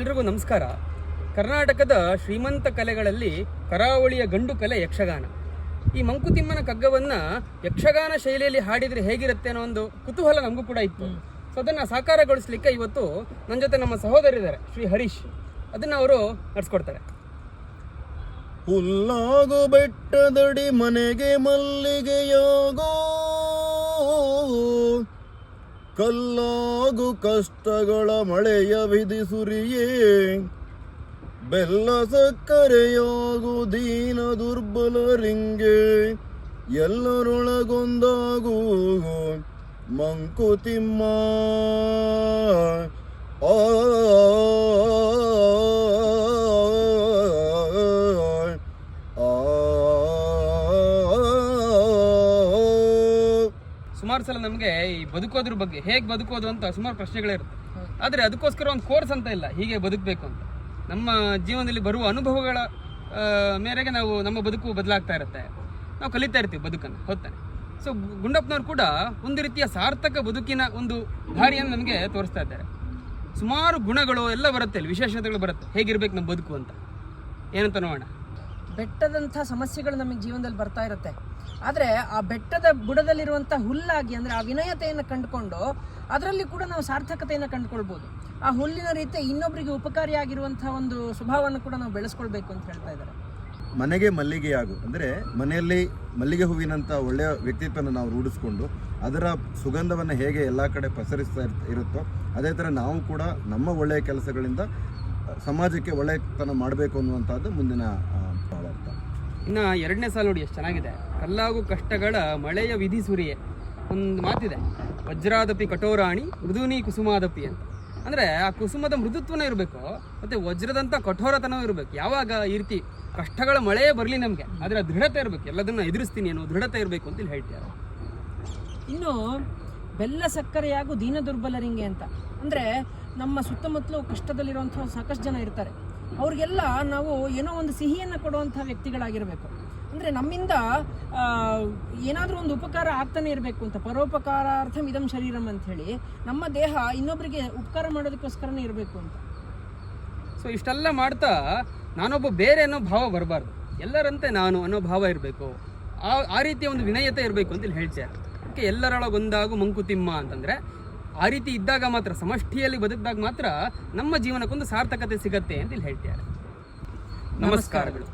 ಎಲ್ರಿಗೂ ನಮಸ್ಕಾರ. ಕರ್ನಾಟಕದ ಶ್ರೀಮಂತ ಕಲೆಗಳಲ್ಲಿ ಕರಾವಳಿಯ ಗಂಡು ಕಲೆ ಯಕ್ಷಗಾನ. ಈ ಮಂಕುತಿಮ್ಮನ ಕಗ್ಗವನ್ನ ಯಕ್ಷಗಾನ ಶೈಲಿಯಲ್ಲಿ ಹಾಡಿದ್ರೆ ಹೇಗಿರುತ್ತೆ ಅನ್ನೋ ಒಂದು ಕುತೂಹಲ ನಮಗೂ ಕೂಡ ಇತ್ತು. ಸೊ ಅದನ್ನ ಸಾಕಾರಗೊಳಿಸ್ಲಿಕ್ಕೆ ಇವತ್ತು ನನ್ನ ಜೊತೆ ನಮ್ಮ ಸಹೋದರಿದ್ದಾರೆ, ಶ್ರೀ ಹರೀಶ್. ಅದನ್ನ ಅವರು ನಡೆಸ್ಕೊಡ್ತಾರೆ. ಹುಲ್ಲಾಗು ಬೆಟ್ಟದಡಿ ಮನೆಗೆ ಮಲ್ಲಿಗೆಯಾಗೋ, ಕಲ್ಲಾಗು ಕಷ್ಟಗಳ ಮಳೆಯ ವಿಧಿಸುರಿಯೇ, ಬೆಲ್ಲ ಸಕ್ಕರೆಯಾಗು ದೀನ ದುರ್ಬಲರಿಂಗೆ, ಎಲ್ಲರೊಳಗೊಂದಾಗು ಮಂಕುತಿಮ್ಮ. ಸುಮಾರು ಸಲ ನಮಗೆ ಈ ಬದುಕೋದ್ರ ಬಗ್ಗೆ, ಹೇಗೆ ಬದುಕೋದು ಅಂತ ಸುಮಾರು ಪ್ರಶ್ನೆಗಳಿರುತ್ತೆ. ಆದರೆ ಅದಕ್ಕೋಸ್ಕರ ಒಂದು ಕೋರ್ಸ್ ಅಂತ ಇಲ್ಲ, ಹೀಗೆ ಬದುಕಬೇಕು ಅಂತ. ನಮ್ಮ ಜೀವನದಲ್ಲಿ ಬರುವ ಅನುಭವಗಳ ಮೇರೆಗೆ ನಾವು ನಮ್ಮ ಬದುಕು ಬದಲಾಗ್ತಾ ಇರುತ್ತೆ, ನಾವು ಕಲಿತಾ ಇರ್ತೀವಿ ಬದುಕನ್ನು, ಹೊತ್ತಾನೆ. ಸೊ ಗುಂಡಪ್ಪನವ್ರು ಕೂಡ ಒಂದು ರೀತಿಯ ಸಾರ್ಥಕ ಬದುಕಿನ ಒಂದು ದಾರಿಯನ್ನು ನಮಗೆ ತೋರಿಸ್ತಾ ಇದ್ದಾರೆ. ಸುಮಾರು ಗುಣಗಳು ಎಲ್ಲ ಬರುತ್ತೆ, ಇಲ್ಲಿ ವಿಶೇಷತೆಗಳು ಬರುತ್ತೆ, ಹೇಗಿರ್ಬೇಕು ನಮ್ಮ ಬದುಕು ಅಂತ. ಏನಂತ ನೋಡೋಣ. ಬೆಟ್ಟದಂಥ ಸಮಸ್ಯೆಗಳು ನಮಗೆ ಜೀವನದಲ್ಲಿ ಬರ್ತಾ ಇರುತ್ತೆ. ಆದರೆ ಆ ಬೆಟ್ಟದ ಬುಡದಲ್ಲಿರುವಂಥ ಹುಲ್ಲಾಗಿ, ಅಂದರೆ ಆ ವಿನಯತೆಯನ್ನು ಕಂಡುಕೊಂಡು ಅದರಲ್ಲಿ ಕೂಡ ನಾವು ಸಾರ್ಥಕತೆಯನ್ನು ಕಂಡುಕೊಳ್ಬೋದು. ಆ ಹುಲ್ಲಿನ ರೀತಿ ಇನ್ನೊಬ್ಬರಿಗೆ ಉಪಕಾರಿಯಾಗಿರುವಂಥ ಒಂದು ಸ್ವಭಾವವನ್ನು ಕೂಡ ನಾವು ಬೆಳೆಸ್ಕೊಳ್ಬೇಕು ಅಂತ ಹೇಳ್ತಾ ಇದ್ದಾರೆ. ಮನೆಗೆ ಮಲ್ಲಿಗೆಯಾಗು ಅಂದರೆ ಮನೆಯಲ್ಲಿ ಮಲ್ಲಿಗೆ ಹೂವಿನಂಥ ಒಳ್ಳೆಯ ವ್ಯಕ್ತಿತ್ವನ ನಾವು ರೂಢಿಸ್ಕೊಂಡು ಅದರ ಸುಗಂಧವನ್ನು ಹೇಗೆ ಎಲ್ಲ ಕಡೆ ಪಸರಿಸ್ತಾ ಇರುತ್ತೋ ಅದೇ ಥರ ನಾವು ಕೂಡ ನಮ್ಮ ಒಳ್ಳೆಯ ಕೆಲಸಗಳಿಂದ ಸಮಾಜಕ್ಕೆ ಒಳ್ಳೆಯತನ ಮಾಡಬೇಕು ಅನ್ನುವಂಥದ್ದು ಮುಂದಿನ ಭಾವಾರ್ಥ. ಇನ್ನು ಎರಡನೇ ಸಾಲ ನೋಡಿ ಎಷ್ಟು ಚೆನ್ನಾಗಿದೆ. ಕಲ್ಲಾಗು ಕಷ್ಟಗಳ ಮಳೆಯ ವಿಧಿ ಸುರಿಯೇ. ಒಂದು ಮಾತಿದೆ, ವಜ್ರಾದಪಿ ಕಠೋರಾಣಿ ಮೃದುನಿ ಕುಸುಮಾದಪಿ ಅಂತ. ಅಂದರೆ ಆ ಕುಸುಮದ ಮೃದುತ್ವನೇ ಇರಬೇಕು, ಮತ್ತು ವಜ್ರದಂಥ ಕಠೋರತನವೂ ಇರಬೇಕು. ಯಾವಾಗ ಈ ರೀತಿ ಕಷ್ಟಗಳ ಮಳೆಯೇ ಬರಲಿ ನಮಗೆ, ಅದರ ದೃಢತೆ ಇರಬೇಕು, ಎಲ್ಲದನ್ನು ಎದುರಿಸ್ತೀನಿ ಅನ್ನೋ ದೃಢತೆ ಇರಬೇಕು ಅಂತ ಹೇಳ್ತಾರೆ. ಇನ್ನು ಬೆಲ್ಲ ಸಕ್ಕರೆಯಾಗು ದೀನ ದುರ್ಬಲರಿಂಗೆ ಅಂತ ಅಂದರೆ ನಮ್ಮ ಸುತ್ತಮುತ್ತಲು ಕಷ್ಟದಲ್ಲಿರುವಂಥ ಸಾಕಷ್ಟು ಜನ ಇರ್ತಾರೆ. ಅವ್ರಿಗೆಲ್ಲ ನಾವು ಏನೋ ಒಂದು ಸಿಹಿಯನ್ನು ಕೊಡುವಂಥ ವ್ಯಕ್ತಿಗಳಾಗಿರಬೇಕು. ಅಂದರೆ ನಮ್ಮಿಂದ ಏನಾದರೂ ಒಂದು ಉಪಕಾರ ಆಗ್ತಾನೆ ಇರಬೇಕು ಅಂತ. ಪರೋಪಕಾರಾರ್ಥಂ ಇದಂ ಶರೀರಂ ಅಂಥೇಳಿ ನಮ್ಮ ದೇಹ ಇನ್ನೊಬ್ಬರಿಗೆ ಉಪಕಾರ ಮಾಡೋದಕ್ಕೋಸ್ಕರನೇ ಇರಬೇಕು ಅಂತ. ಸೊ ಇಷ್ಟೆಲ್ಲ ಮಾಡ್ತಾ ನಾನೊಬ್ಬ ಬೇರೆ ಅನ್ನೋ ಭಾವ ಬರಬಾರ್ದು, ಎಲ್ಲರಂತೆ ನಾನು ಅನ್ನೋ ಭಾವ ಇರಬೇಕು. ಆ ರೀತಿಯ ಒಂದು ವಿನಯತೆ ಇರಬೇಕು ಅಂತ ಇಲ್ಲಿ ಹೇಳ್ತಾರೆ. ಅದಕ್ಕೆ ಎಲ್ಲರೊಳಗೊಂದಾಗು ಮಂಕುತಿಮ್ಮ ಅಂತಂದರೆ ಆ ರೀತಿ ಇದ್ದಾಗ ಮಾತ್ರ, ಸಮಷ್ಟಿಯಲ್ಲಿ ಬದುಕಿದಾಗ ಮಾತ್ರ ನಮ್ಮ ಜೀವನಕ್ಕೊಂದು ಸಾರ್ಥಕತೆ ಸಿಗತ್ತೆ ಅಂತ ಇಲ್ಲಿ ಹೇಳ್ತಾರೆ. ನಮಸ್ಕಾರಗಳು.